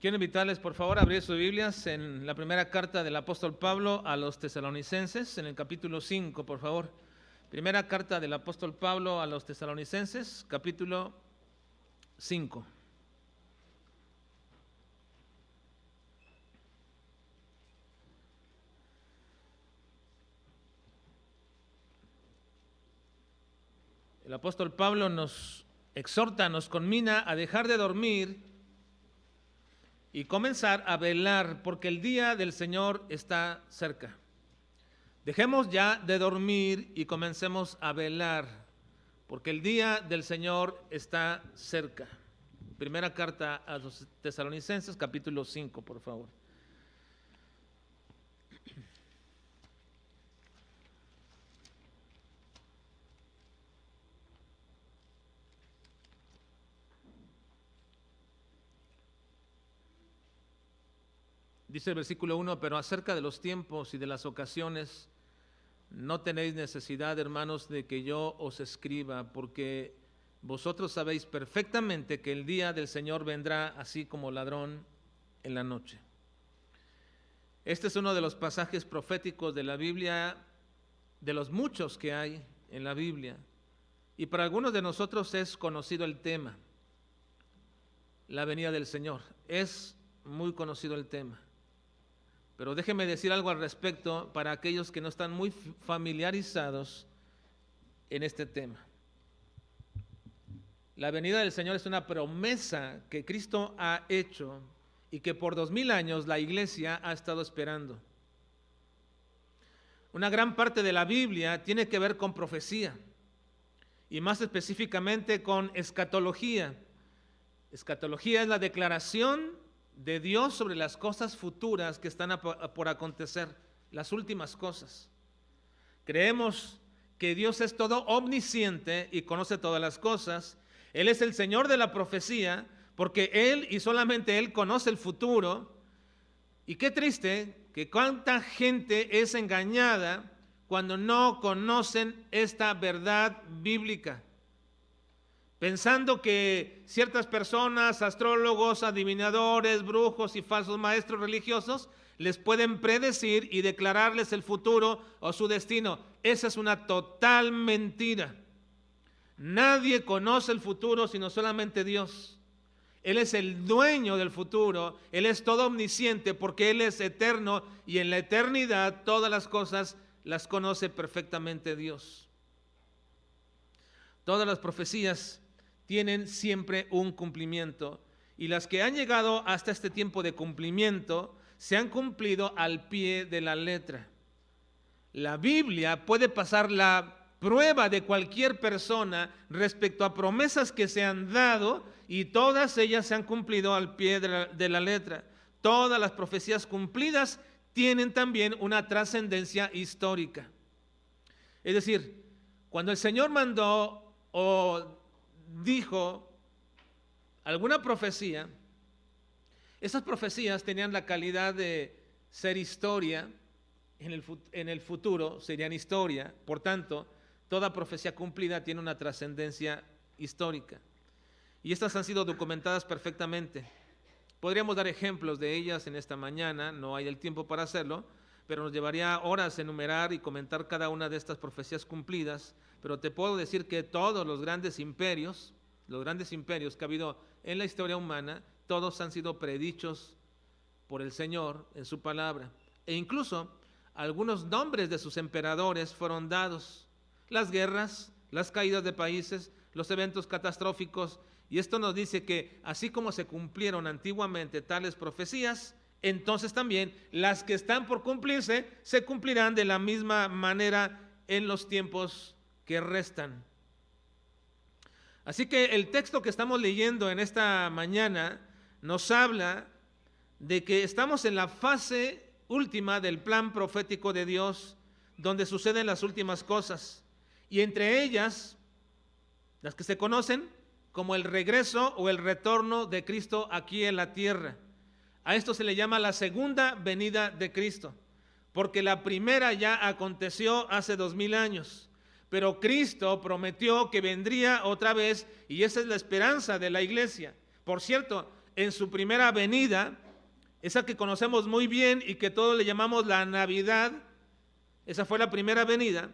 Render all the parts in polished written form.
Quiero invitarles, por favor, a abrir sus Biblias en la primera carta del apóstol Pablo a los tesalonicenses, en el capítulo 5, por favor. Primera carta del apóstol Pablo a los tesalonicenses, capítulo 5. El apóstol Pablo nos exhorta, nos conmina a dejar de dormir y comenzar a velar, porque el día del Señor está cerca. Dejemos ya de dormir y comencemos a velar, porque el día del Señor está cerca. Primera carta a los tesalonicenses, capítulo 5, por favor. Dice el versículo 1, pero acerca de los tiempos y de las ocasiones, no tenéis necesidad, hermanos, de que yo os escriba, porque vosotros sabéis perfectamente que el día del Señor vendrá así como ladrón en la noche. Este es uno de los pasajes proféticos de la Biblia, de los muchos que hay en la Biblia, y para algunos de nosotros es conocido el tema, la venida del Señor. Es muy conocido el tema. Pero déjeme decir algo al respecto para aquellos que no están muy familiarizados en este tema. La venida del Señor es una promesa que Cristo ha hecho y que por 2000 años la iglesia ha estado esperando. Una gran parte de la Biblia tiene que ver con profecía y más específicamente con escatología. Escatología es la declaración de Dios sobre las cosas futuras que están por acontecer, las últimas cosas. Creemos que Dios es todo omnisciente y conoce todas las cosas. Él es el Señor de la profecía, porque Él y solamente Él conoce el futuro. Y qué triste que cuánta gente es engañada cuando no conocen esta verdad bíblica, pensando que ciertas personas, astrólogos, adivinadores, brujos y falsos maestros religiosos les pueden predecir y declararles el futuro o su destino. Esa es una total mentira. Nadie conoce el futuro sino solamente Dios. Él es el dueño del futuro, Él es todo omnisciente porque Él es eterno y en la eternidad todas las cosas las conoce perfectamente Dios. Todas las profecías tienen siempre un cumplimiento y las que han llegado hasta este tiempo de cumplimiento se han cumplido al pie de la letra. La Biblia puede pasar la prueba de cualquier persona respecto a promesas que se han dado y todas ellas se han cumplido al pie de la letra. Todas las profecías cumplidas tienen también una trascendencia histórica. Es decir, cuando el Señor mandó o dijo alguna profecía, esas profecías tenían la calidad de ser historia, en el futuro serían historia, por tanto, toda profecía cumplida tiene una trascendencia histórica. Y estas han sido documentadas perfectamente. Podríamos dar ejemplos de ellas en esta mañana, no hay el tiempo para hacerlo, pero nos llevaría horas enumerar y comentar cada una de estas profecías cumplidas, pero te puedo decir que todos los grandes imperios que ha habido en la historia humana, todos han sido predichos por el Señor en su palabra. E incluso algunos nombres de sus emperadores fueron dados. Las guerras, las caídas de países, los eventos catastróficos, y esto nos dice que así como se cumplieron antiguamente tales profecías, entonces también las que están por cumplirse se cumplirán de la misma manera en los tiempos que restan. Así que el texto que estamos leyendo en esta mañana nos habla de que estamos en la fase última del plan profético de Dios, donde suceden las últimas cosas, y entre ellas, las que se conocen como el regreso o el retorno de Cristo aquí en la tierra. A esto se le llama la segunda venida de Cristo, porque la primera ya aconteció hace 2000 años. Pero Cristo prometió que vendría otra vez y esa es la esperanza de la iglesia. Por cierto, en su primera venida, esa que conocemos muy bien y que todos le llamamos la Navidad. Esa fue la primera venida,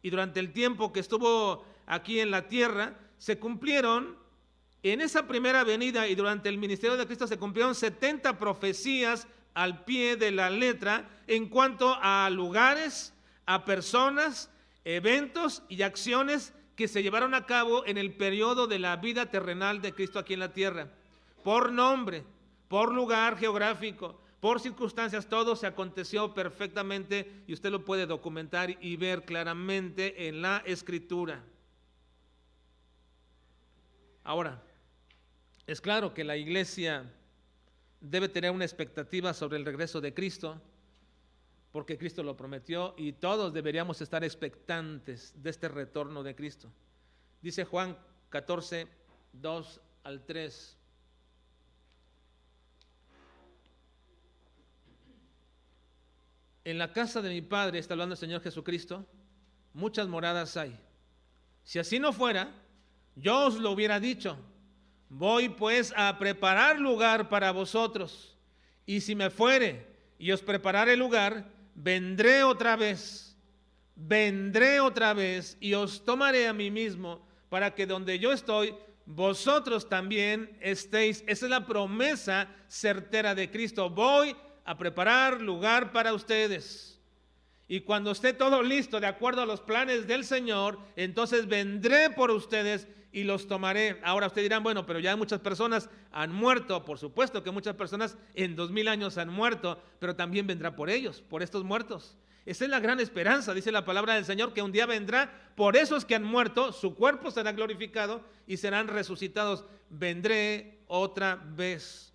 y durante el tiempo que estuvo aquí en la tierra, se cumplieron, en esa primera venida y durante el ministerio de Cristo, se cumplieron 70 profecías al pie de la letra en cuanto a lugares, a personas, eventos y acciones que se llevaron a cabo en el periodo de la vida terrenal de Cristo aquí en la tierra. Por nombre, por lugar geográfico, por circunstancias, todo se aconteció perfectamente y usted lo puede documentar y ver claramente en la Escritura. Ahora, es claro que la iglesia debe tener una expectativa sobre el regreso de Cristo, porque Cristo lo prometió y todos deberíamos estar expectantes de este retorno de Cristo. Dice Juan 14, 2 al 3. En la casa de mi Padre, está hablando el Señor Jesucristo, muchas moradas hay. Si así no fuera, yo os lo hubiera dicho. Voy pues a preparar lugar para vosotros. Y si me fuere y os preparare lugar, vendré otra vez y os tomaré a mí mismo, para que donde yo estoy, vosotros también estéis. Esa es la promesa certera de Cristo. Voy a preparar lugar para ustedes. Y cuando esté todo listo, de acuerdo a los planes del Señor, entonces vendré por ustedes y los tomaré. Ahora ustedes dirán, bueno, pero ya muchas personas han muerto. Por supuesto que muchas personas en 2000 años han muerto, pero también vendrá por ellos, por estos muertos. Esa es la gran esperanza, dice la palabra del Señor, que un día vendrá por esos que han muerto, su cuerpo será glorificado y serán resucitados. Vendré otra vez.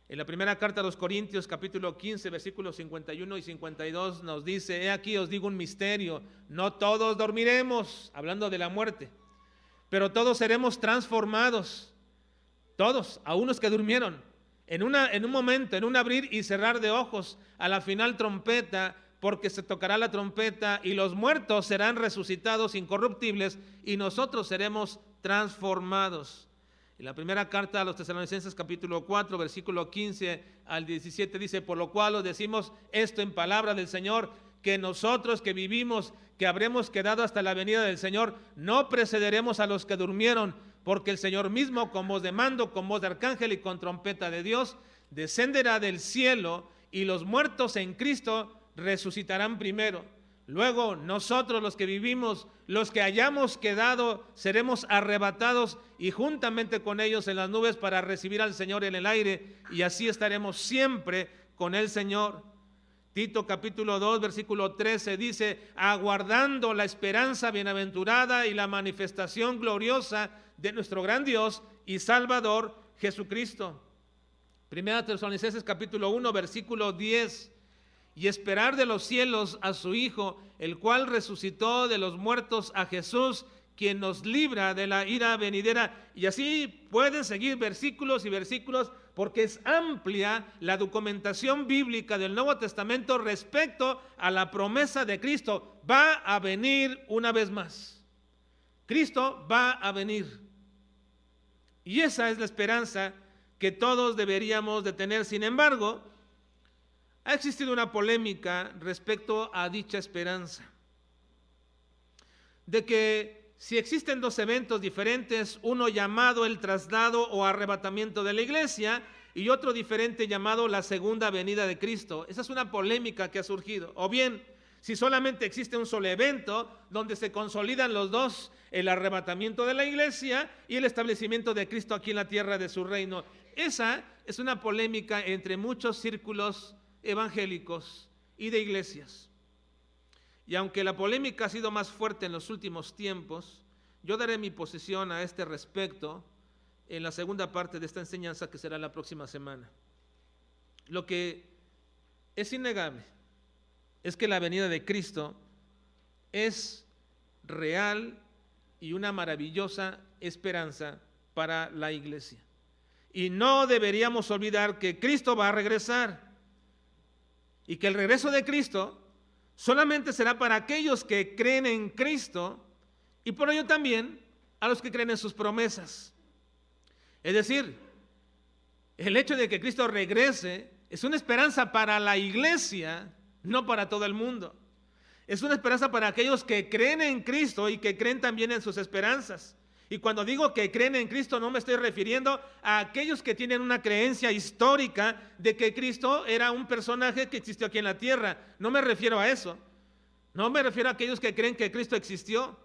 En la primera carta a los Corintios, capítulo 15, versículos 51 y 52, nos dice: he aquí os digo un misterio, no todos dormiremos, hablando de la muerte, pero todos seremos transformados, todos, a unos que durmieron, en un momento, en un abrir y cerrar de ojos, a la final trompeta, porque se tocará la trompeta y los muertos serán resucitados incorruptibles y nosotros seremos transformados. En la primera carta a los Tesalonicenses, capítulo 4, versículo 15 al 17, dice: por lo cual os decimos esto en palabra del Señor, que nosotros que vivimos, que habremos quedado hasta la venida del Señor, no precederemos a los que durmieron, porque el Señor mismo, con voz de mando, con voz de arcángel y con trompeta de Dios, descenderá del cielo, y los muertos en Cristo resucitarán primero. Luego nosotros, los que vivimos, los que hayamos quedado, seremos arrebatados y juntamente con ellos en las nubes para recibir al Señor en el aire, y así estaremos siempre con el Señor. Tito capítulo 2 versículo 13 dice: aguardando la esperanza bienaventurada y la manifestación gloriosa de nuestro gran Dios y Salvador Jesucristo. Primera Tesalonicenses capítulo 1 versículo 10: y esperar de los cielos a su Hijo, el cual resucitó de los muertos, a Jesús, quien nos libra de la ira venidera. Y así pueden seguir versículos y versículos, porque es amplia la documentación bíblica del Nuevo Testamento respecto a la promesa de Cristo. Va a venir una vez más. Cristo va a venir. Y esa es la esperanza que todos deberíamos de tener. Sin embargo, ha existido una polémica respecto a dicha esperanza, de que si existen dos eventos diferentes, uno llamado el traslado o arrebatamiento de la iglesia y otro diferente llamado la segunda venida de Cristo. Esa es una polémica que ha surgido. O bien, si solamente existe un solo evento donde se consolidan los dos, el arrebatamiento de la iglesia y el establecimiento de Cristo aquí en la tierra de su reino. Esa es una polémica entre muchos círculos evangélicos y de iglesias. Y aunque la polémica ha sido más fuerte en los últimos tiempos, yo daré mi posición a este respecto en la segunda parte de esta enseñanza, que será la próxima semana. Lo que es innegable es que la venida de Cristo es real y una maravillosa esperanza para la iglesia. Y no deberíamos olvidar que Cristo va a regresar, y que el regreso de Cristo solamente será para aquellos que creen en Cristo, y por ello también a los que creen en sus promesas. Es decir, El hecho de que Cristo regrese es una esperanza para la iglesia, no para todo el mundo. Es una esperanza para aquellos que creen en Cristo y que creen también en sus esperanzas. Y cuando digo que creen en Cristo, no me estoy refiriendo a aquellos que tienen una creencia histórica de que Cristo era un personaje que existió aquí en la tierra. No me refiero a eso. No me refiero a aquellos que creen que Cristo existió.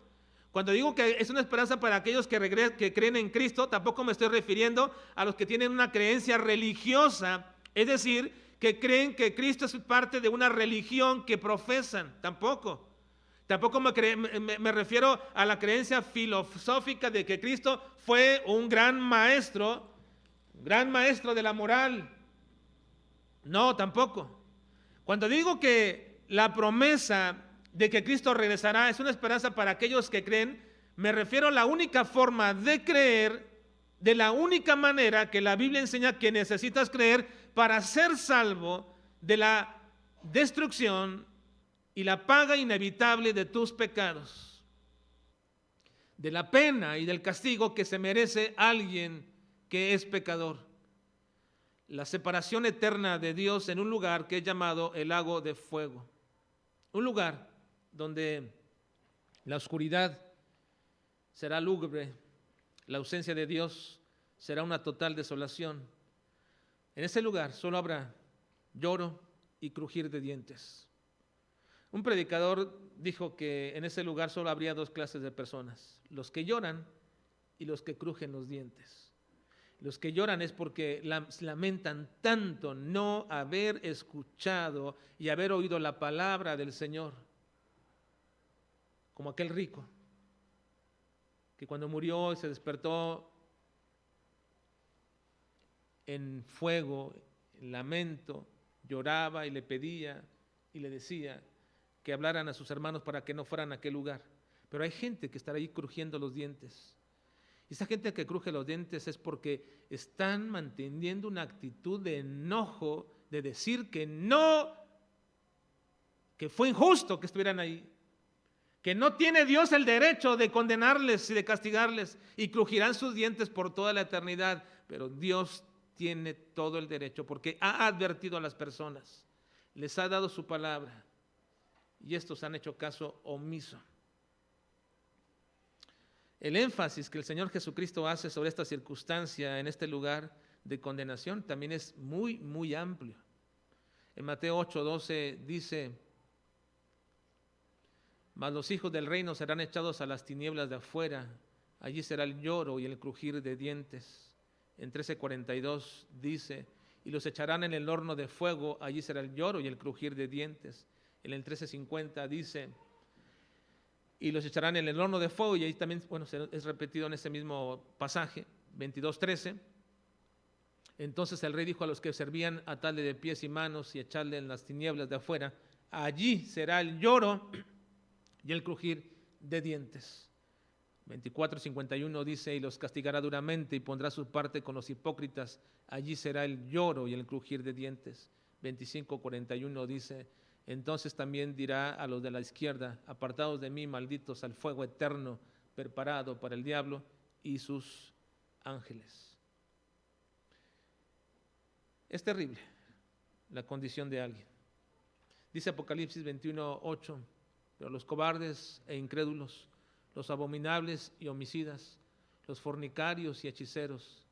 Cuando digo que es una esperanza para aquellos que creen en Cristo, tampoco me estoy refiriendo a los que tienen una creencia religiosa, es decir, que creen que Cristo es parte de una religión que profesan, tampoco. Tampoco me refiero a la creencia filosófica de que Cristo fue un gran maestro de la moral. No, tampoco. Cuando digo que la promesa de que Cristo regresará es una esperanza para aquellos que creen, me refiero a la única forma de creer, de la única manera que la Biblia enseña que necesitas creer para ser salvo de la destrucción y la paga inevitable de tus pecados, de la pena y del castigo que se merece alguien que es pecador. La separación eterna de Dios en un lugar que es llamado el lago de fuego. Un lugar donde la oscuridad será lúgubre, la ausencia de Dios será una total desolación. En ese lugar solo habrá lloro y crujir de dientes. Un predicador dijo que en ese lugar solo habría dos clases de personas: los que lloran y los que crujen los dientes. Los que lloran es porque lamentan tanto no haber escuchado y haber oído la palabra del Señor, como aquel rico que cuando murió se despertó en fuego, en lamento, lloraba y le pedía y le decía que hablaran a sus hermanos para que no fueran a aquel lugar. Pero hay gente que estará ahí crujiendo los dientes. Y esa gente que cruje los dientes es porque están manteniendo una actitud de enojo, de decir que no, que fue injusto que estuvieran ahí, que no tiene Dios el derecho de condenarles y de castigarles, y crujirán sus dientes por toda la eternidad. Pero Dios tiene todo el derecho porque ha advertido a las personas, les ha dado su palabra, y estos han hecho caso omiso. El énfasis que el Señor Jesucristo hace sobre esta circunstancia en este lugar de condenación también es muy, muy amplio. En Mateo 8:12 dice: mas los hijos del reino serán echados a las tinieblas de afuera, allí será el lloro y el crujir de dientes. En 13:42 dice: y los echarán en el horno de fuego, allí será el lloro y el crujir de dientes. En el 13:50 dice: y los echarán en el horno de fuego, y ahí también, es repetido en ese mismo pasaje, 22:13. Entonces el rey dijo a los que servían: atadle de pies y manos y echarle en las tinieblas de afuera, allí será el lloro y el crujir de dientes. 24:51 dice: y los castigará duramente y pondrá su parte con los hipócritas, allí será el lloro y el crujir de dientes. 25:41 dice: entonces también dirá a los de la izquierda: apartados de mí, malditos, al fuego eterno preparado para el diablo y sus ángeles. Es terrible la condición de alguien. Dice Apocalipsis 21:8: pero los cobardes e incrédulos, los abominables y homicidas, los fornicarios y hechiceros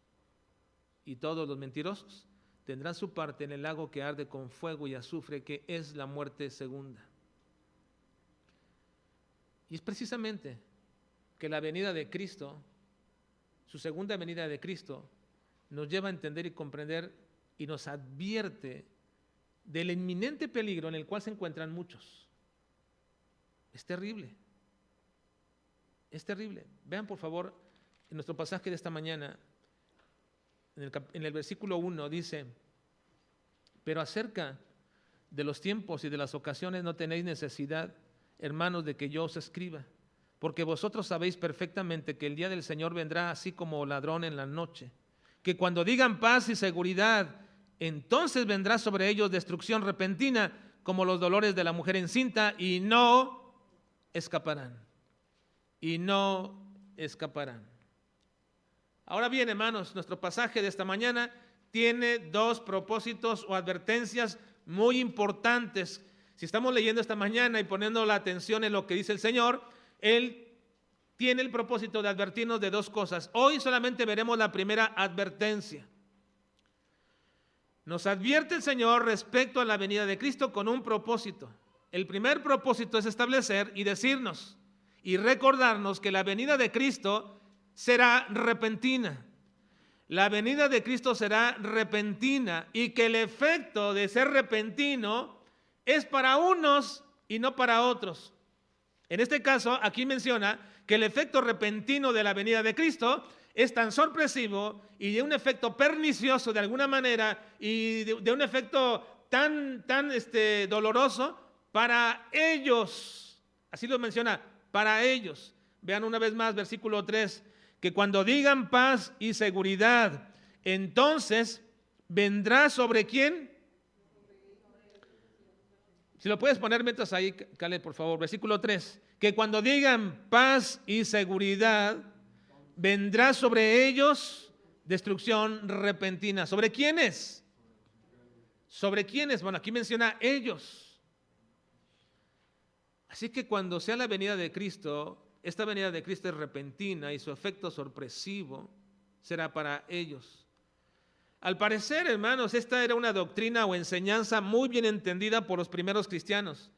y todos los mentirosos tendrán su parte en el lago que arde con fuego y azufre, que es la muerte segunda. Y es precisamente que la venida de Cristo, su segunda venida de Cristo, nos lleva a entender y comprender y nos advierte del inminente peligro en el cual se encuentran muchos. Es terrible. Es terrible. Vean por favor en nuestro pasaje de esta mañana, en el versículo 1 dice: pero acerca de los tiempos y de las ocasiones no tenéis necesidad, hermanos, de que yo os escriba, porque vosotros sabéis perfectamente que el día del Señor vendrá así como ladrón en la noche, que cuando digan paz y seguridad, entonces vendrá sobre ellos destrucción repentina, como los dolores de la mujer encinta, y no escaparán. Y no escaparán. Ahora bien, hermanos, nuestro pasaje de esta mañana tiene dos propósitos o advertencias muy importantes. Si estamos leyendo esta mañana y poniendo la atención en lo que dice el Señor, Él tiene el propósito de advertirnos de dos cosas. Hoy solamente veremos la primera advertencia. Nos advierte el Señor respecto a la venida de Cristo con un propósito. El primer propósito es establecer y decirnos y recordarnos que la venida de Cristo será repentina. La venida de Cristo será repentina y que el efecto de ser repentino es para unos y no para otros. En este caso, aquí menciona que el efecto repentino de la venida de Cristo es tan sorpresivo y de un efecto pernicioso de alguna manera y de un efecto tan doloroso para ellos. Así lo menciona, para ellos. Vean una vez más, versículo 3, que cuando digan paz y seguridad, entonces vendrá sobre ¿quién? Si lo puedes poner mientras ahí, Caleb, por favor. Versículo 3. Que cuando digan paz y seguridad, vendrá sobre ellos destrucción repentina. ¿Sobre quiénes? ¿Sobre quiénes? Bueno, aquí menciona ellos. Así que cuando sea la venida de Cristo, esta venida de Cristo es repentina y su efecto sorpresivo será para ellos. Al parecer, hermanos, esta era una doctrina o enseñanza muy bien entendida por los primeros cristianos.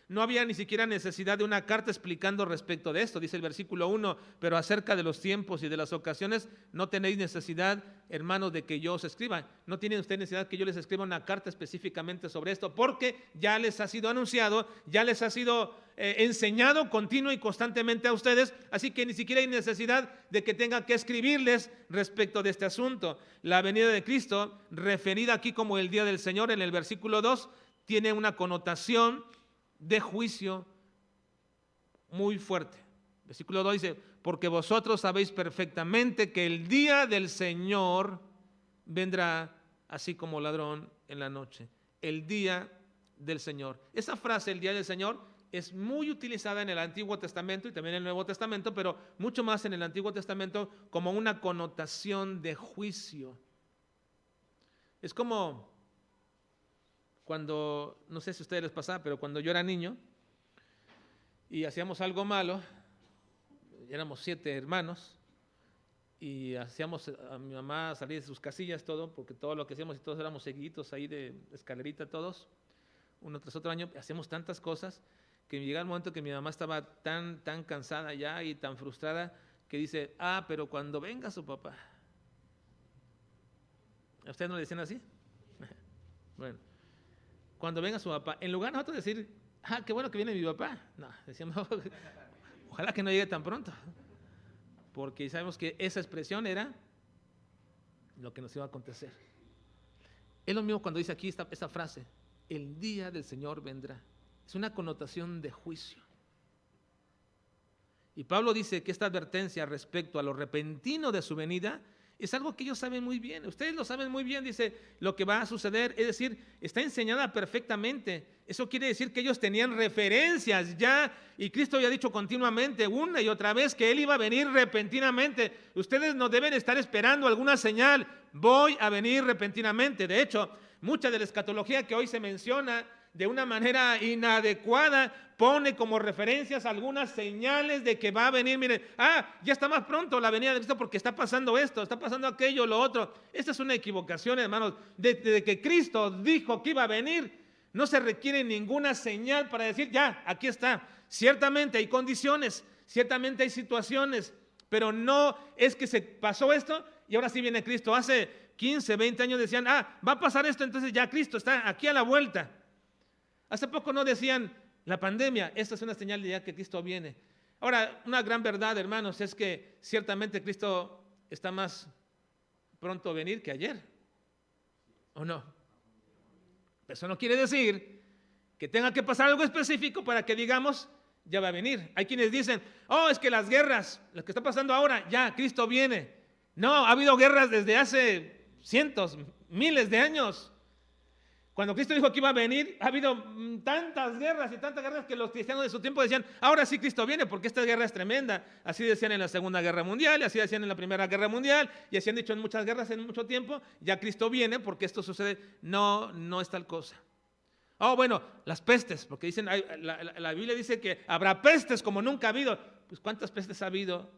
No había ni siquiera necesidad de una carta explicando respecto de esto, dice el versículo 1, pero acerca de los tiempos y de las ocasiones no tenéis necesidad, hermanos, de que yo os escriba. No tienen ustedes necesidad que yo les escriba una carta específicamente sobre esto, porque ya les ha sido anunciado, ya les ha sido enseñado continua y constantemente a ustedes, así que ni siquiera hay necesidad de que tenga que escribirles respecto de este asunto. La venida de Cristo, referida aquí como el día del Señor en el versículo 2, tiene una connotación de juicio muy fuerte. Versículo 2 dice, porque vosotros sabéis perfectamente que el día del Señor vendrá así como ladrón en la noche. El día del Señor. Esa frase, el día del Señor, es muy utilizada en el Antiguo Testamento y también en el Nuevo Testamento, pero mucho más en el Antiguo Testamento como una connotación de juicio. Es como cuando, no sé si a ustedes les pasaba, pero cuando yo era niño y hacíamos algo malo, éramos 7 hermanos y hacíamos a mi mamá salir de sus casillas, todo, porque todo lo que hacíamos y todos éramos seguiditos ahí de escalerita todos, uno tras otro año, hacíamos tantas cosas que llegaba el momento que mi mamá estaba tan cansada ya y tan frustrada que dice, pero cuando venga su papá. ¿A ustedes no le decían así? Bueno, cuando venga su papá, en lugar de nosotros decir, qué bueno que viene mi papá, no, decíamos, ojalá que no llegue tan pronto, porque sabemos que esa expresión era lo que nos iba a acontecer. Es lo mismo cuando dice aquí esta frase, el día del Señor vendrá. Es una connotación de juicio. Y Pablo dice que esta advertencia respecto a lo repentino de su venida es algo que ellos saben muy bien. Ustedes lo saben muy bien, dice, lo que va a suceder. Es decir, está enseñada perfectamente. Eso quiere decir que ellos tenían referencias ya, y Cristo había dicho continuamente, una y otra vez, que Él iba a venir repentinamente. Ustedes no deben estar esperando alguna señal. Voy a venir repentinamente. De hecho, mucha de la escatología que hoy se menciona de una manera inadecuada pone como referencias algunas señales de que va a venir. Miren, ya está más pronto la venida de Cristo porque está pasando esto, está pasando aquello, lo otro. Esta es una equivocación, hermanos. Desde que Cristo dijo que iba a venir, no se requiere ninguna señal para decir, ya, aquí está. Ciertamente hay condiciones, ciertamente hay situaciones, pero no es que se pasó esto y ahora sí viene Cristo. Hace 15, 20 años decían, va a pasar esto, entonces ya Cristo está aquí a la vuelta. Hace poco no decían, la pandemia, esta es una señal de ya que Cristo viene. Ahora, una gran verdad, hermanos, es que ciertamente Cristo está más pronto a venir que ayer, ¿o no? Eso no quiere decir que tenga que pasar algo específico para que digamos, ya va a venir. Hay quienes dicen, es que las guerras, lo que está pasando ahora, ya, Cristo viene. No, ha habido guerras desde hace cientos, miles de años. Cuando Cristo dijo que iba a venir, ha habido tantas guerras y tantas guerras que los cristianos de su tiempo decían, ahora sí Cristo viene porque esta guerra es tremenda. Así decían en la Segunda Guerra Mundial, y así decían en la Primera Guerra Mundial, y así han dicho en muchas guerras en mucho tiempo, ya Cristo viene porque esto sucede. No, no es tal cosa. Oh, bueno, las pestes, porque dicen, la Biblia dice que habrá pestes como nunca ha habido. Pues ¿cuántas pestes ha habido?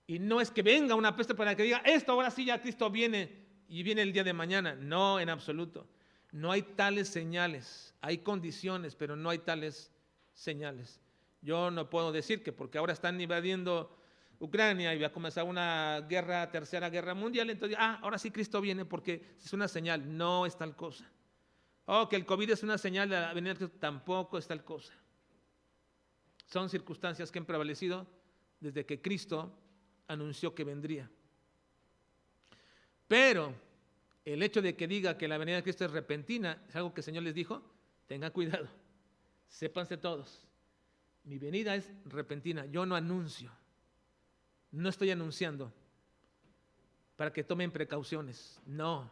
Y no es que venga una peste para que diga, esto ahora sí ya Cristo viene y viene el día de mañana. No, en absoluto. No hay tales señales, hay condiciones, pero no hay tales señales. Yo no puedo decir que porque ahora están invadiendo Ucrania y va a comenzar una guerra, tercera guerra mundial, entonces, ahora sí Cristo viene porque es una señal. No es tal cosa. Que el COVID es una señal de la venida de Cristo, tampoco es tal cosa. Son circunstancias que han prevalecido desde que Cristo anunció que vendría. Pero el hecho de que diga que la venida de Cristo es repentina, es algo que el Señor les dijo, tengan cuidado, sépanse todos, mi venida es repentina, yo no anuncio, no estoy anunciando para que tomen precauciones, no,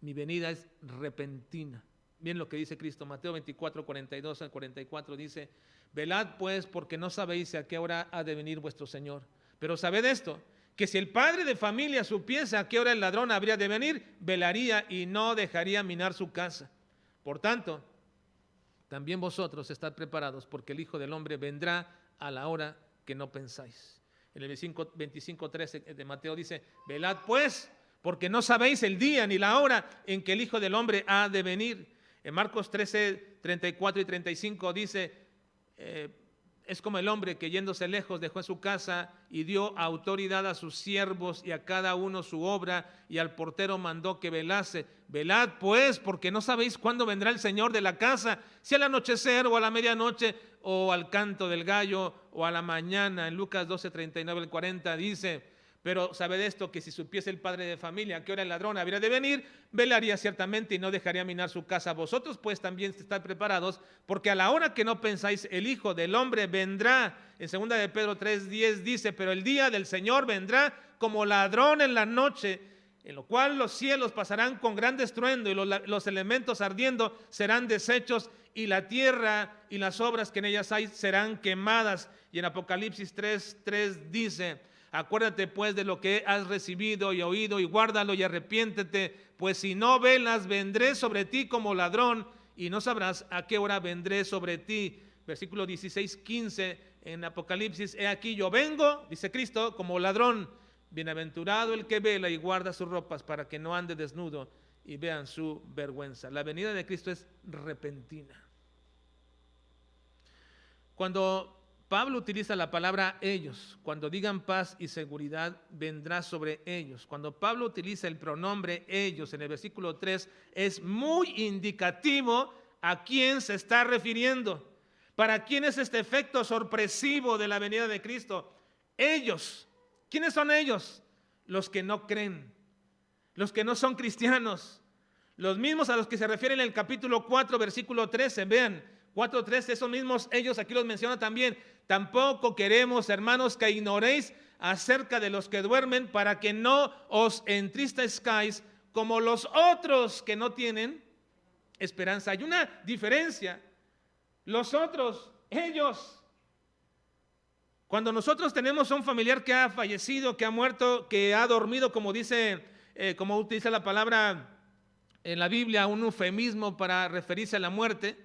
mi venida es repentina. Bien lo que dice Cristo, Mateo 24, 42 al 44 dice, velad pues porque no sabéis a qué hora ha de venir vuestro Señor, pero sabed esto, que si el padre de familia supiese a qué hora el ladrón habría de venir, velaría y no dejaría minar su casa. Por tanto, también vosotros estad preparados, porque el Hijo del Hombre vendrá a la hora que no pensáis. En el 25:13 de Mateo dice, velad pues, porque no sabéis el día ni la hora en que el Hijo del Hombre ha de venir. En Marcos 13, 34 y 35 dice, es como el hombre que yéndose lejos dejó su casa y dio autoridad a sus siervos y a cada uno su obra, y al portero mandó que velase. Velad pues, porque no sabéis cuándo vendrá el Señor de la casa, si al anochecer o a la medianoche o al canto del gallo o a la mañana. En Lucas 12, 39 al 40 dice, pero sabed esto, que si supiese el padre de familia a qué hora el ladrón habría de venir, velaría ciertamente y no dejaría minar su casa. Vosotros pues también estad preparados, porque a la hora que no pensáis el Hijo del Hombre vendrá. En 2 de Pedro 3:10 dice, pero el día del Señor vendrá como ladrón en la noche, en lo cual los cielos pasarán con gran estruendo y los elementos ardiendo serán deshechos, y la tierra y las obras que en ellas hay serán quemadas. Y en Apocalipsis 3:3 dice, acuérdate pues de lo que has recibido y oído y guárdalo y arrepiéntete, pues si no velas vendré sobre ti como ladrón y no sabrás a qué hora vendré sobre ti. Versículo 16-15 en Apocalipsis, he aquí yo vengo, dice Cristo, como ladrón. Bienaventurado el que vela y guarda sus ropas para que no ande desnudo y vean su vergüenza. La venida de Cristo es repentina. Cuando Pablo utiliza la palabra ellos, cuando digan paz y seguridad, vendrá sobre ellos. Cuando Pablo utiliza el pronombre ellos en el versículo 3, es muy indicativo a quién se está refiriendo. ¿Para quién es este efecto sorpresivo de la venida de Cristo? Ellos. ¿Quiénes son ellos? Los que no creen, los que no son cristianos, los mismos a los que se refiere en el capítulo 4, versículo 13. Vean, 4:13, esos mismos ellos aquí los menciona también. Tampoco queremos, hermanos, que ignoréis acerca de los que duermen, para que no os entristezcáis como los otros que no tienen esperanza. Hay una diferencia. Los otros, ellos. Cuando nosotros tenemos a un familiar que ha fallecido, que ha muerto, que ha dormido, como dice, como utiliza la palabra en la Biblia, un eufemismo para referirse a la muerte.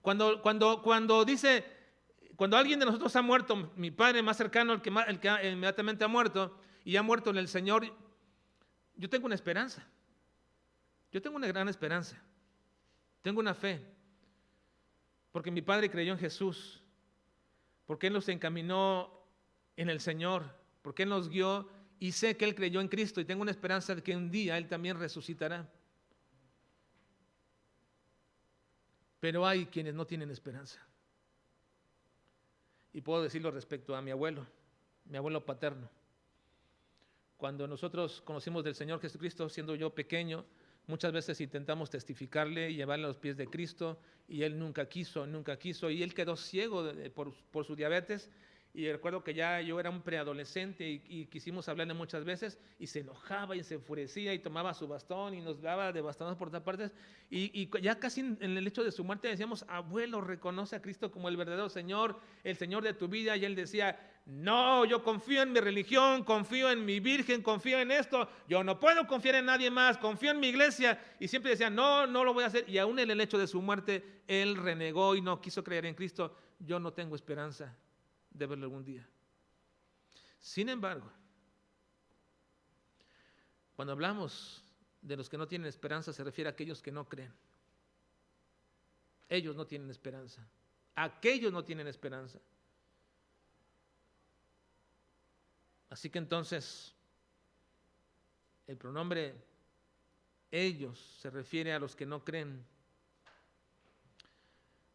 Cuando dice, cuando alguien de nosotros ha muerto, mi padre más cercano, el que inmediatamente ha muerto, y ha muerto en el Señor, yo tengo una esperanza. Yo tengo una gran esperanza. Tengo una fe. Porque mi padre creyó en Jesús. Porque Él nos encaminó en el Señor. Porque Él nos guió y sé que Él creyó en Cristo. Y tengo una esperanza de que un día Él también resucitará. Pero hay quienes no tienen esperanza. Y puedo decirlo respecto a mi abuelo paterno. Cuando nosotros conocimos del Señor Jesucristo, siendo yo pequeño, muchas veces intentamos testificarle y llevarle a los pies de Cristo, y él nunca quiso, y él quedó ciego por su diabetes, y recuerdo que ya yo era un preadolescente y quisimos hablarle muchas veces y se enojaba y se enfurecía y tomaba su bastón y nos daba de bastones por todas partes y ya casi en el hecho de su muerte decíamos, abuelo, reconoce a Cristo como el verdadero Señor, el Señor de tu vida, y él decía, no, yo confío en mi religión, confío en mi Virgen, confío en esto, yo no puedo confiar en nadie más, confío en mi iglesia, y siempre decía, no lo voy a hacer, y aún en el hecho de su muerte, él renegó y no quiso creer en Cristo. Yo no tengo esperanza de verlo algún día. Sin embargo, cuando hablamos de los que no tienen esperanza, se refiere a aquellos que no creen. Ellos no tienen esperanza. Aquellos no tienen esperanza. Así que entonces, el pronombre ellos se refiere a los que no creen.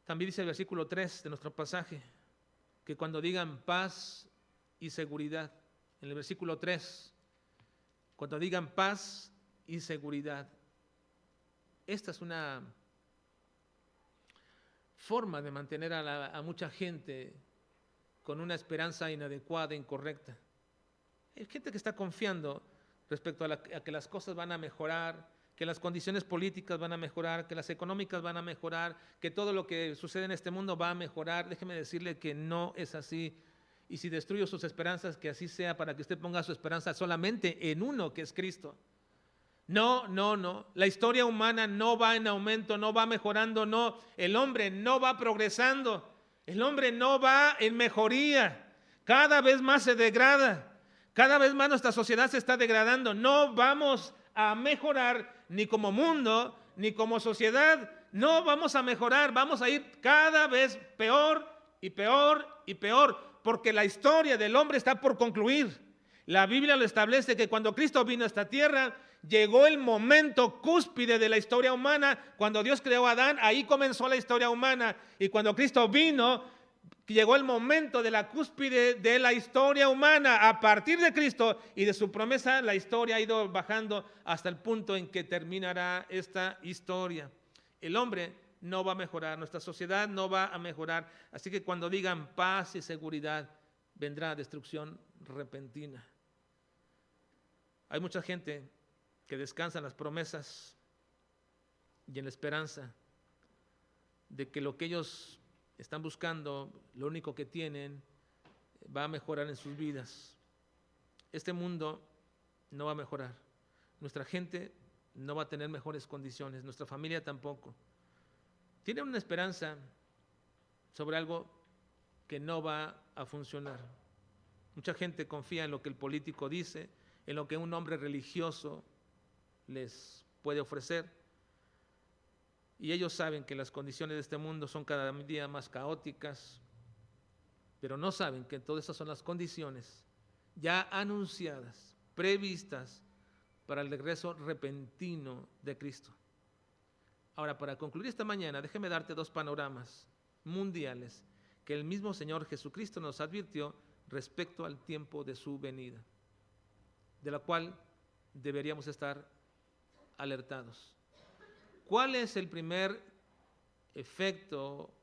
También dice el versículo 3 de nuestro pasaje, que cuando digan paz y seguridad, en el versículo 3, cuando digan paz y seguridad, esta es una forma de mantener a mucha gente con una esperanza inadecuada, incorrecta. Hay gente que está confiando respecto a que las cosas van a mejorar, que las condiciones políticas van a mejorar, que las económicas van a mejorar, que todo lo que sucede en este mundo va a mejorar. Déjeme decirle que no es así. Y si destruyo sus esperanzas, que así sea, para que usted ponga su esperanza solamente en uno, que es Cristo. No. La historia humana no va en aumento, no va mejorando, no. El hombre no va progresando. El hombre no va en mejoría. Cada vez más se degrada. Cada vez más nuestra sociedad se está degradando. No vamos a mejorar ni como mundo, ni como sociedad. No vamos a mejorar. Vamos a ir cada vez peor y peor y peor, porque la historia del hombre está por concluir. La Biblia lo establece que cuando Cristo vino a esta tierra, llegó el momento cúspide de la historia humana. Cuando Dios creó a Adán, ahí comenzó la historia humana. Y cuando Cristo vino, llegó el momento de la cúspide de la historia humana. A partir de Cristo y de su promesa, la historia ha ido bajando hasta el punto en que terminará esta historia. El hombre no va a mejorar, nuestra sociedad no va a mejorar. Así que cuando digan paz y seguridad, vendrá destrucción repentina. Hay mucha gente que descansa en las promesas y en la esperanza de que lo que ellos están buscando, lo único que tienen, va a mejorar en sus vidas. Este mundo no va a mejorar. Nuestra gente no va a tener mejores condiciones, nuestra familia tampoco. Tienen una esperanza sobre algo que no va a funcionar. Mucha gente confía en lo que el político dice, en lo que un hombre religioso les puede ofrecer. Y ellos saben que las condiciones de este mundo son cada día más caóticas, pero no saben que todas esas son las condiciones ya anunciadas, previstas para el regreso repentino de Cristo. Ahora, para concluir esta mañana, déjeme darte dos panoramas mundiales que el mismo Señor Jesucristo nos advirtió respecto al tiempo de su venida, de la cual deberíamos estar alertados. ¿Cuál es el primer efecto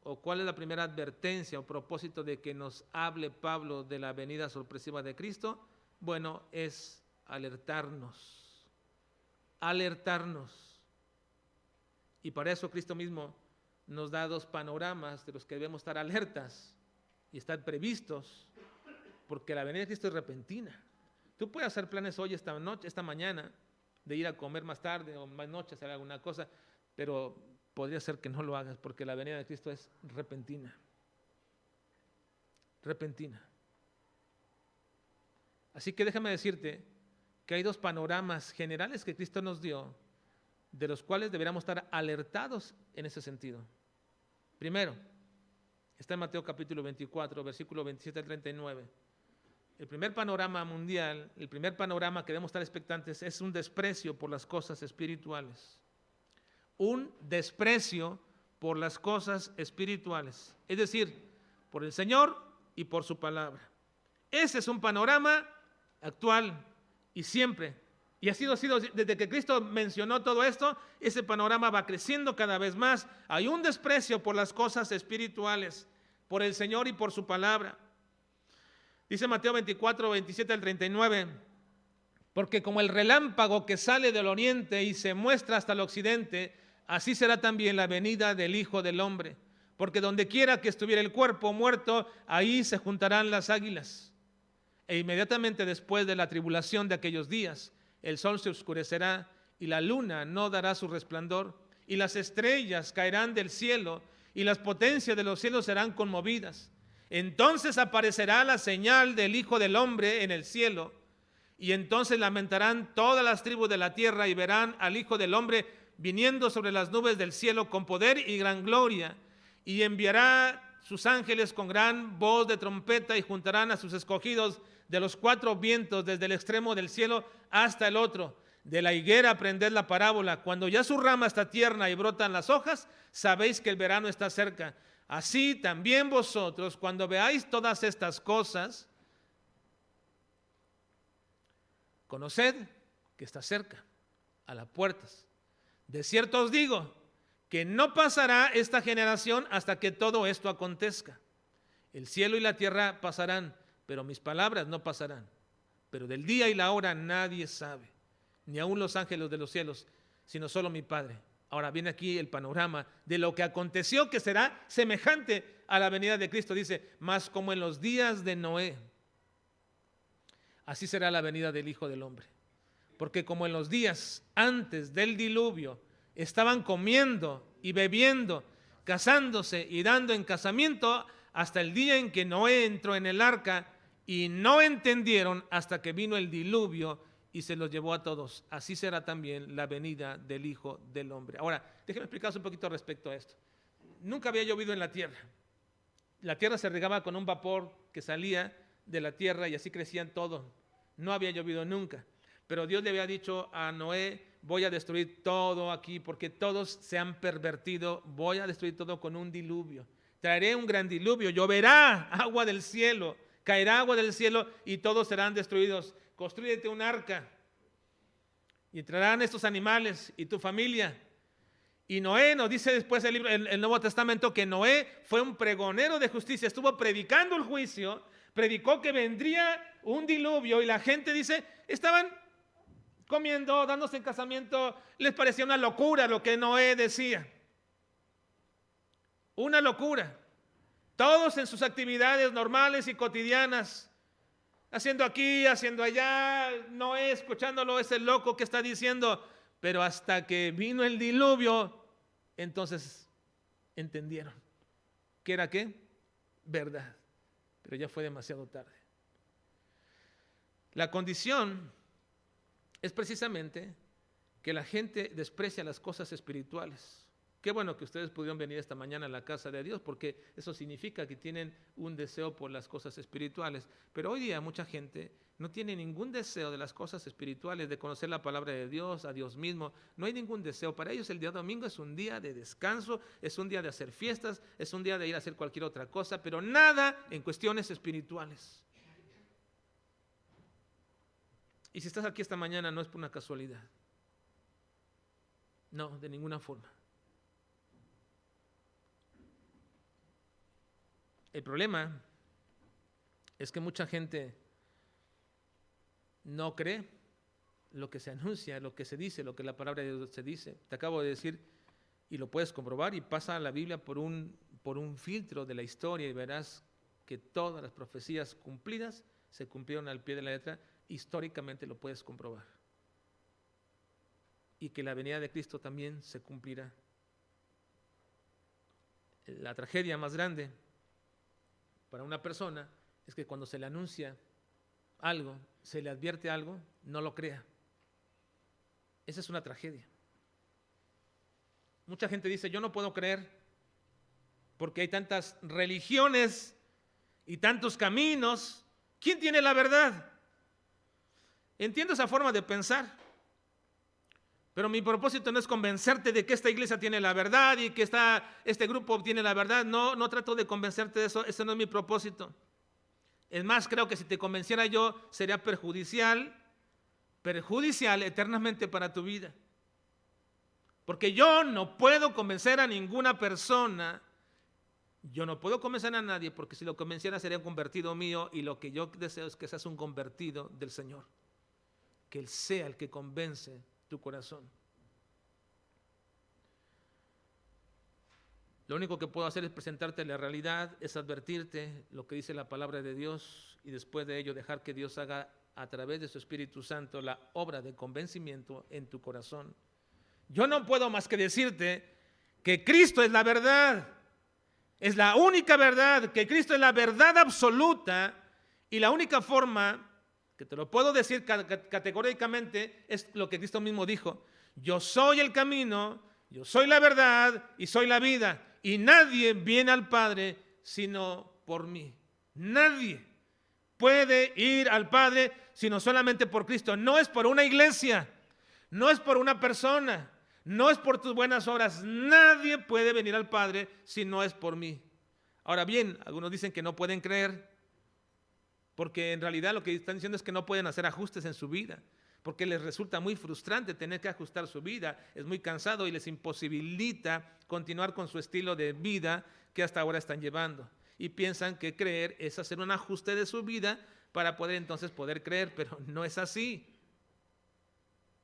o cuál es la primera advertencia o propósito de que nos hable Pablo de la venida sorpresiva de Cristo? Bueno, es alertarnos. Y para eso Cristo mismo nos da dos panoramas de los que debemos estar alertas y estar previstos, porque la venida de Cristo es repentina. Tú puedes hacer planes hoy, esta noche, esta mañana, de ir a comer más tarde o más noche, hacer alguna cosa, pero podría ser que no lo hagas, porque la venida de Cristo es repentina. Repentina. Así que déjame decirte que hay dos panoramas generales que Cristo nos dio, de los cuales deberíamos estar alertados en ese sentido. Primero, está en Mateo capítulo 24, versículo 27 al 39. El primer panorama mundial, el primer panorama que debemos estar expectantes es un desprecio por las cosas espirituales. Un desprecio por las cosas espirituales, es decir, por el Señor y por su palabra. Ese es un panorama actual y siempre. Y ha sido desde que Cristo mencionó todo esto, ese panorama va creciendo cada vez más. Hay un desprecio por las cosas espirituales, por el Señor y por su palabra. Dice Mateo 24, 27 al 39, porque como el relámpago que sale del oriente y se muestra hasta el occidente, así será también la venida del Hijo del Hombre. Porque donde quiera que estuviera el cuerpo muerto, ahí se juntarán las águilas. E inmediatamente después de la tribulación de aquellos días, el sol se oscurecerá y la luna no dará su resplandor, y las estrellas caerán del cielo, y las potencias de los cielos serán conmovidas. Entonces aparecerá la señal del Hijo del Hombre en el cielo, y entonces lamentarán todas las tribus de la tierra y verán al Hijo del Hombre viniendo sobre las nubes del cielo con poder y gran gloria, y enviará sus ángeles con gran voz de trompeta y juntarán a sus escogidos de los cuatro vientos desde el extremo del cielo hasta el otro. De la higuera aprended la parábola. Cuando ya su rama está tierna y brotan las hojas, sabéis que el verano está cerca. Así también vosotros, cuando veáis todas estas cosas, conoced que está cerca, a las puertas. De cierto os digo que no pasará esta generación hasta que todo esto acontezca. El cielo y la tierra pasarán, pero mis palabras no pasarán. Pero del día y la hora nadie sabe, ni aun los ángeles de los cielos, sino solo mi Padre. Ahora viene aquí el panorama de lo que aconteció, que será semejante a la venida de Cristo. Dice, mas como en los días de Noé, así será la venida del Hijo del Hombre. Porque como en los días antes del diluvio estaban comiendo y bebiendo, casándose y dando en casamiento, hasta el día en que Noé entró en el arca, y no entendieron hasta que vino el diluvio y se los llevó a todos. Así será también la venida del Hijo del Hombre. Ahora, déjenme explicaros un poquito respecto a esto. Nunca había llovido en la tierra. La tierra se regaba con un vapor que salía de la tierra y así crecían todos. No había llovido nunca. Pero Dios le había dicho a Noé, voy a destruir todo aquí porque todos se han pervertido. Voy a destruir todo con un diluvio. Traeré un gran diluvio, lloverá agua del cielo, caerá agua del cielo y todos serán destruidos. Constrúyete un arca y entrarán estos animales y tu familia. Y Noé, nos dice después el Nuevo Testamento, que Noé fue un pregonero de justicia, estuvo predicando el juicio, predicó que vendría un diluvio y la gente dice, estaban comiendo, dándose en casamiento, les parecía una locura lo que Noé decía. Una locura. Todos en sus actividades normales y cotidianas, haciendo aquí, haciendo allá, Noé escuchándolo, ese loco que está diciendo, pero hasta que vino el diluvio, entonces entendieron que era ¿qué? Verdad, pero ya fue demasiado tarde. La condición es precisamente que la gente desprecia las cosas espirituales. Qué bueno que ustedes pudieron venir esta mañana a la casa de Dios, porque eso significa que tienen un deseo por las cosas espirituales. Pero hoy día mucha gente no tiene ningún deseo de las cosas espirituales, de conocer la palabra de Dios, a Dios mismo. No hay ningún deseo. Para ellos el día domingo es un día de descanso, es un día de hacer fiestas, es un día de ir a hacer cualquier otra cosa, pero nada en cuestiones espirituales. Y si estás aquí esta mañana no es por una casualidad. No, de ninguna forma. El problema es que mucha gente no cree lo que se anuncia, lo que se dice, lo que la palabra de Dios se dice. Te acabo de decir, y lo puedes comprobar, y pasa la Biblia por un filtro de la historia y verás que todas las profecías cumplidas se cumplieron al pie de la letra. Históricamente lo puedes comprobar. Y que la venida de Cristo también se cumplirá. La tragedia más grande para una persona es que cuando se le anuncia algo, se le advierte algo, no lo crea. Esa es una tragedia. Mucha gente dice, yo no puedo creer porque hay tantas religiones y tantos caminos. ¿Quién tiene la verdad? Entiendo esa forma de pensar, pero mi propósito no es convencerte de que esta iglesia tiene la verdad y que este grupo tiene la verdad. No trato de convencerte de eso, ese no es mi propósito. Es más, creo que si te convenciera yo sería perjudicial eternamente para tu vida. Porque yo no puedo convencer a ninguna persona Yo no puedo convencer a nadie, porque si lo convenciera sería un convertido mío, y lo que yo deseo es que seas un convertido del Señor. Que Él sea el que convence tu corazón. Lo único que puedo hacer es presentarte la realidad, es advertirte lo que dice la palabra de Dios, y después de ello dejar que Dios haga a través de su Espíritu Santo la obra de convencimiento en tu corazón. Yo no puedo más que decirte que Cristo es la verdad. Es la única verdad, que Cristo es la verdad absoluta, y la única forma que te lo puedo decir categóricamente es lo que Cristo mismo dijo: yo soy el camino, yo soy la verdad y soy la vida, y nadie viene al Padre sino por mí. Nadie puede ir al Padre sino solamente por Cristo. No es por una iglesia, no es por una persona, no es por tus buenas obras. Nadie puede venir al Padre si no es por mí. Ahora bien, algunos dicen que no pueden creer, porque en realidad lo que están diciendo es que no pueden hacer ajustes en su vida, porque les resulta muy frustrante tener que ajustar su vida, es muy cansado y les imposibilita continuar con su estilo de vida que hasta ahora están llevando. Y piensan que creer es hacer un ajuste de su vida para poder entonces poder creer, pero no es así.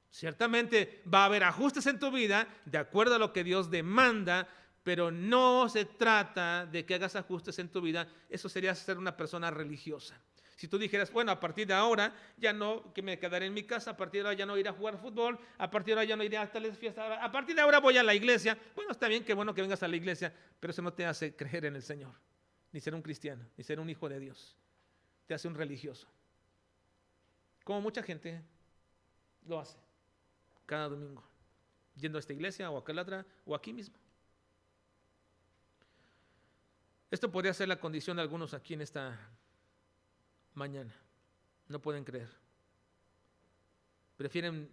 Ciertamente va a haber ajustes en tu vida de acuerdo a lo que Dios demanda, pero no se trata de que hagas ajustes en tu vida. Eso sería ser una persona religiosa. Si tú dijeras, bueno, a partir de ahora ya no, que me quedaré en mi casa, a partir de ahora ya no iré a jugar fútbol, a partir de ahora ya no iré a tales fiestas, a partir de ahora voy a la iglesia. Bueno, está bien, qué bueno que vengas a la iglesia, pero eso no te hace creer en el Señor, ni ser un cristiano, ni ser un hijo de Dios. Te hace un religioso. Como mucha gente lo hace cada domingo, yendo a esta iglesia o a aquella otra o aquí mismo. Esto podría ser la condición de algunos aquí en esta mañana. No pueden creer. Prefieren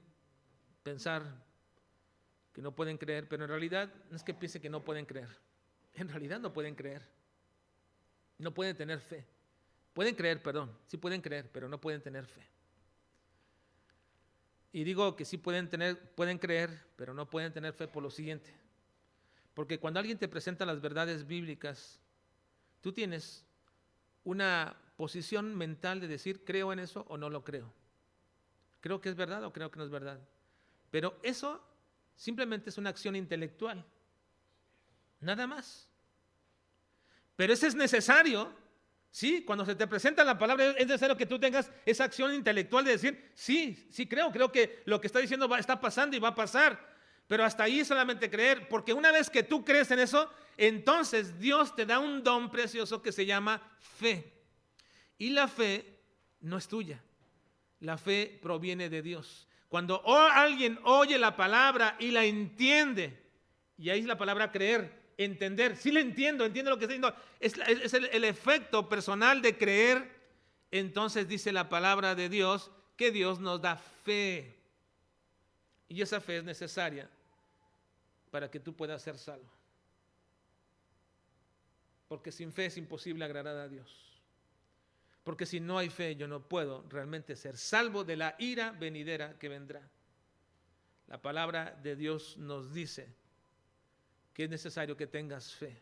pensar que no pueden creer, pero en realidad no es que piensen que no pueden creer. En realidad no pueden creer. No pueden tener fe. Pueden creer, perdón, sí pueden creer, pero no pueden tener fe. Y digo que sí pueden creer, pero no pueden tener fe por lo siguiente. Porque cuando alguien te presenta las verdades bíblicas, tú tienes una posición mental de decir, ¿creo en eso o no lo creo? ¿Creo que es verdad o creo que no es verdad? Pero eso simplemente es una acción intelectual. Nada más. Pero eso es necesario. Sí, cuando se te presenta la palabra es necesario que tú tengas esa acción intelectual de decir, sí creo que lo que está diciendo está pasando y va a pasar. Pero hasta ahí solamente creer, porque una vez que tú crees en eso, entonces Dios te da un don precioso que se llama fe. Y la fe no es tuya, la fe proviene de Dios. Cuando alguien oye la palabra y la entiende, y ahí es la palabra creer, entender, sí le entiendo lo que está diciendo, es el efecto personal de creer. Entonces dice la palabra de Dios que Dios nos da fe, y esa fe es necesaria para que tú puedas ser salvo, porque sin fe es imposible agradar a Dios. Porque si no hay fe, yo no puedo realmente ser salvo de la ira venidera que vendrá. La palabra de Dios nos dice que es necesario que tengas fe.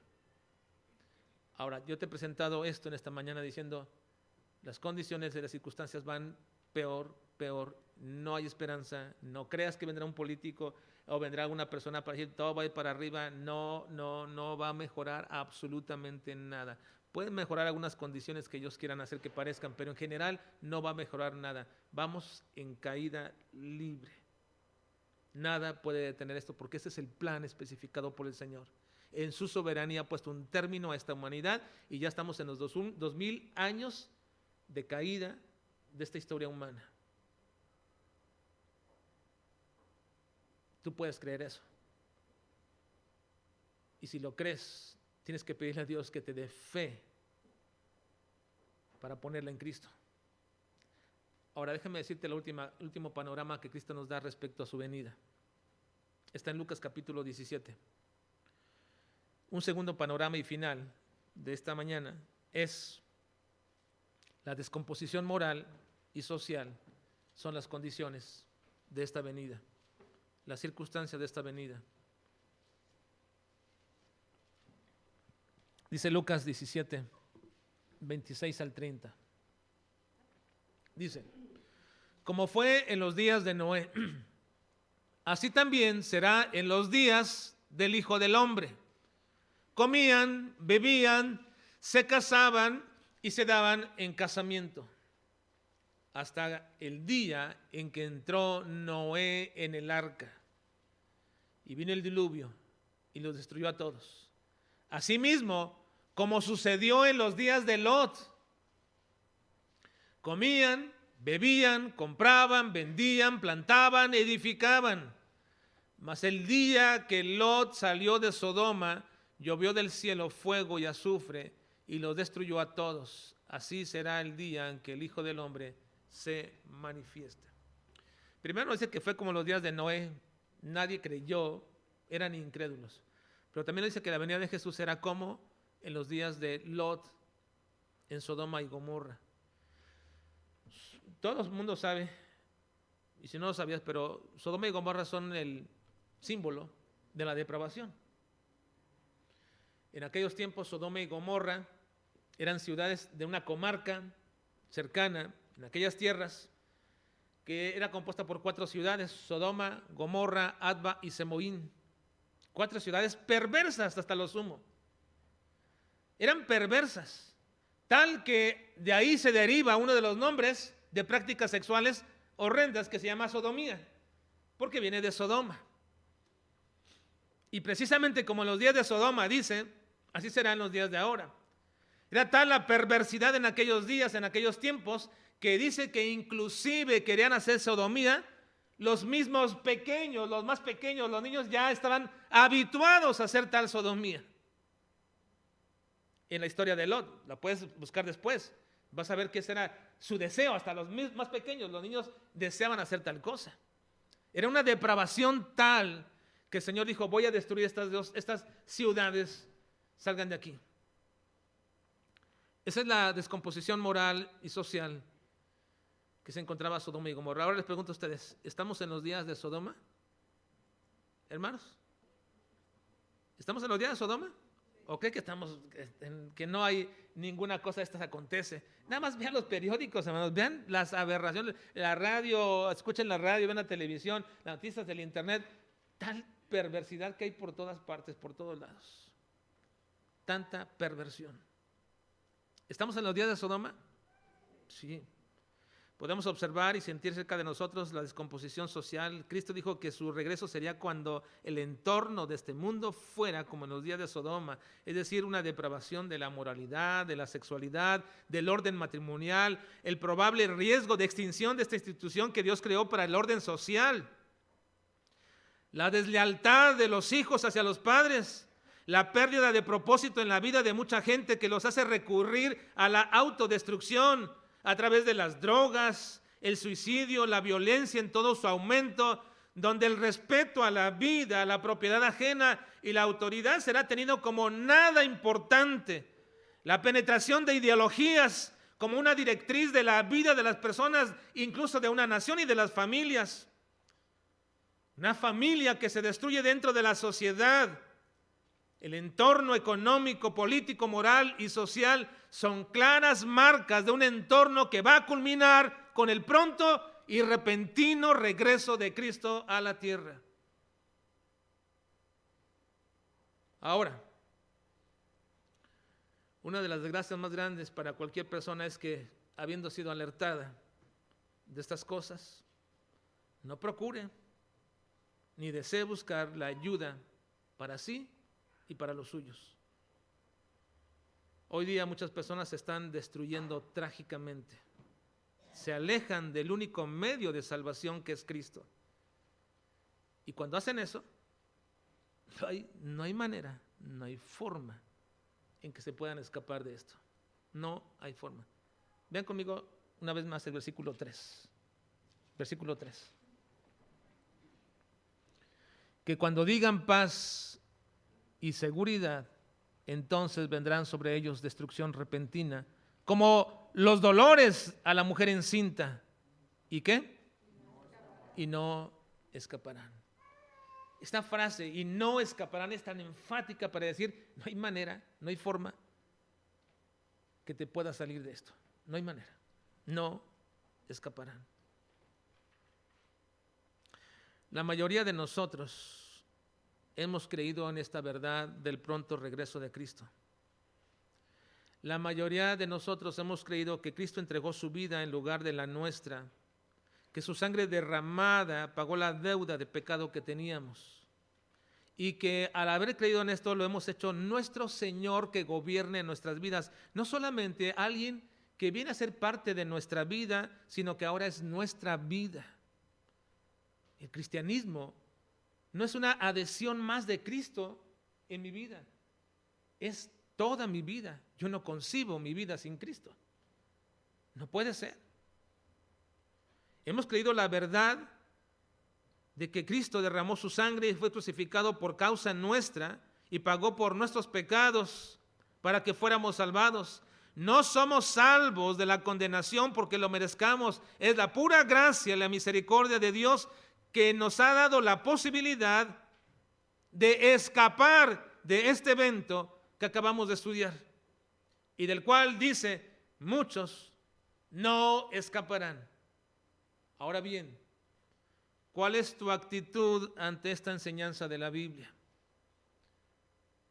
Ahora, yo te he presentado esto en esta mañana diciendo, las condiciones de las circunstancias van peor, no hay esperanza, no creas que vendrá un político o vendrá una persona para decir todo va a ir para arriba, no va a mejorar absolutamente nada. Pueden mejorar algunas condiciones que ellos quieran hacer que parezcan, pero en general no va a mejorar nada. Vamos en caída libre. Nada puede detener esto porque ese es el plan especificado por el Señor. En su soberanía ha puesto un término a esta humanidad y ya estamos en los 2000 años de caída de esta historia humana. Tú puedes creer eso. Y si lo crees, tienes que pedirle a Dios que te dé fe para ponerla en Cristo. Ahora déjame decirte el último panorama que Cristo nos da respecto a su venida. Está en Lucas capítulo 17. Un segundo panorama y final de esta mañana es la descomposición moral y social. Son las condiciones de esta venida, las circunstancias de esta venida. Dice Lucas 17, 26 al 30. Dice, como fue en los días de Noé, así también será en los días del Hijo del Hombre. Comían, bebían, se casaban y se daban en casamiento, hasta el día en que entró Noé en el arca. Y vino el diluvio y los destruyó a todos. Asimismo, como sucedió en los días de Lot. Comían, bebían, compraban, vendían, plantaban, edificaban. Mas el día que Lot salió de Sodoma, llovió del cielo fuego y azufre y los destruyó a todos. Así será el día en que el Hijo del Hombre se manifiesta. Primero dice que fue como los días de Noé, nadie creyó, eran incrédulos. Pero también dice que la venida de Jesús será como en los días de Lot en Sodoma y Gomorra. Todo el mundo sabe, y si no lo sabías, pero Sodoma y Gomorra son el símbolo de la depravación. En aquellos tiempos Sodoma y Gomorra eran ciudades de una comarca cercana, en aquellas tierras, que era compuesta por 4 ciudades, Sodoma, Gomorra, Adma y Semoín. 4 ciudades perversas hasta lo sumo. Eran perversas, tal que de ahí se deriva uno de los nombres de prácticas sexuales horrendas que se llama sodomía, porque viene de Sodoma. Y precisamente como en los días de Sodoma dice, así serán los días de ahora. Era tal la perversidad en aquellos días, en aquellos tiempos, que dice que inclusive querían hacer sodomía los mismos pequeños, los más pequeños, los niños ya estaban habituados a hacer tal sodomía. En la historia de Lot, la puedes buscar después, vas a ver que ese era su deseo, hasta los más pequeños, los niños deseaban hacer tal cosa. Era una depravación tal que el Señor dijo, voy a destruir estas ciudades, salgan de aquí. Esa es la descomposición moral y social que se encontraba Sodoma y Gomorra. Ahora les pregunto a ustedes, ¿estamos en los días de Sodoma? Hermanos, ¿estamos en los días de Sodoma? ¿O cree que que no hay ninguna cosa de estas acontece? Nada más vean los periódicos, hermanos, vean las aberraciones, la radio, escuchen la radio, vean la televisión, las noticias del internet, tal perversidad que hay por todas partes, por todos lados. Tanta perversión. ¿Estamos en los días de Sodoma? Sí. Podemos observar y sentir cerca de nosotros la descomposición social. Cristo dijo que su regreso sería cuando el entorno de este mundo fuera como en los días de Sodoma, es decir, una depravación de la moralidad, de la sexualidad, del orden matrimonial, el probable riesgo de extinción de esta institución que Dios creó para el orden social, la deslealtad de los hijos hacia los padres, la pérdida de propósito en la vida de mucha gente que los hace recurrir a la autodestrucción a través de las drogas, el suicidio, la violencia en todo su aumento, donde el respeto a la vida, a la propiedad ajena y la autoridad será tenido como nada importante. La penetración de ideologías como una directriz de la vida de las personas, incluso de una nación y de las familias. Una familia que se destruye dentro de la sociedad. El entorno económico, político, moral y social son claras marcas de un entorno que va a culminar con el pronto y repentino regreso de Cristo a la tierra. Ahora, una de las desgracias más grandes para cualquier persona es que, habiendo sido alertada de estas cosas, no procure ni desee buscar la ayuda para sí y para los suyos. Hoy día muchas personas se están destruyendo trágicamente. Se alejan del único medio de salvación que es Cristo. Y cuando hacen eso, no hay manera, no hay forma en que se puedan escapar de esto. No hay forma. Vean conmigo una vez más el versículo 3. Versículo 3. Que cuando digan paz y seguridad, entonces vendrán sobre ellos destrucción repentina, como los dolores a la mujer encinta. ¿Y qué? Y no escaparán. esta frase, y no escaparán, es tan enfática para decir, no hay manera, no hay forma que te pueda salir de esto. No hay manera. No escaparán. La mayoría de nosotros hemos creído en esta verdad del pronto regreso de Cristo. La mayoría de nosotros hemos creído que Cristo entregó su vida en lugar de la nuestra, que su sangre derramada pagó la deuda de pecado que teníamos, y que al haber creído en esto lo hemos hecho nuestro Señor que gobierne nuestras vidas. No solamente alguien que viene a ser parte de nuestra vida, sino que ahora es nuestra vida. El cristianismo no es una adhesión más de Cristo en mi vida, es toda mi vida. Yo no concibo mi vida sin Cristo. No puede ser. Hemos creído la verdad de que Cristo derramó su sangre y fue crucificado por causa nuestra y pagó por nuestros pecados para que fuéramos salvados. No somos salvos de la condenación porque lo merezcamos. Es la pura gracia y la misericordia de Dios que nos ha dado la posibilidad de escapar de este evento que acabamos de estudiar y del cual dice, muchos no escaparán. Ahora bien, ¿cuál es tu actitud ante esta enseñanza de la Biblia?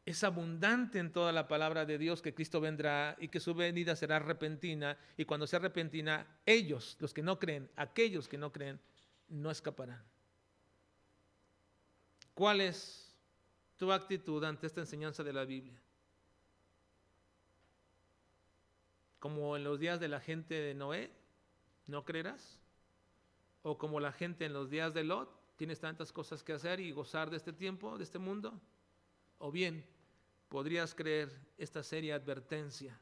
Es abundante en toda la palabra de Dios que Cristo vendrá y que su venida será repentina, y cuando sea repentina, ellos, los que no creen, aquellos que no creen, no escaparán. ¿Cuál es tu actitud ante esta enseñanza de la Biblia? ¿Como en los días de la gente de Noé, no creerás? ¿O como la gente en los días de Lot, tienes tantas cosas que hacer y gozar de este tiempo, de este mundo? ¿O bien podrías creer esta seria advertencia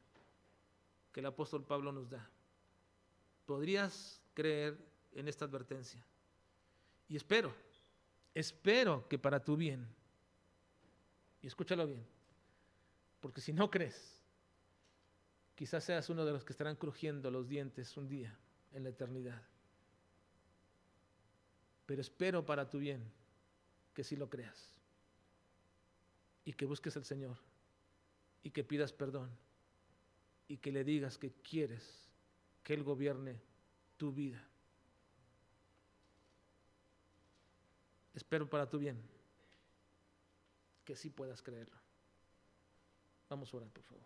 que el apóstol Pablo nos da? ¿Podrías creer en esta advertencia? Y espero que para tu bien, y escúchalo bien, porque si no crees, quizás seas uno de los que estarán crujiendo los dientes un día en la eternidad. Pero espero para tu bien que sí lo creas y que busques al Señor y que pidas perdón y que le digas que quieres que Él gobierne tu vida. Espero para tu bien que sí puedas creerlo. Vamos a orar, por favor.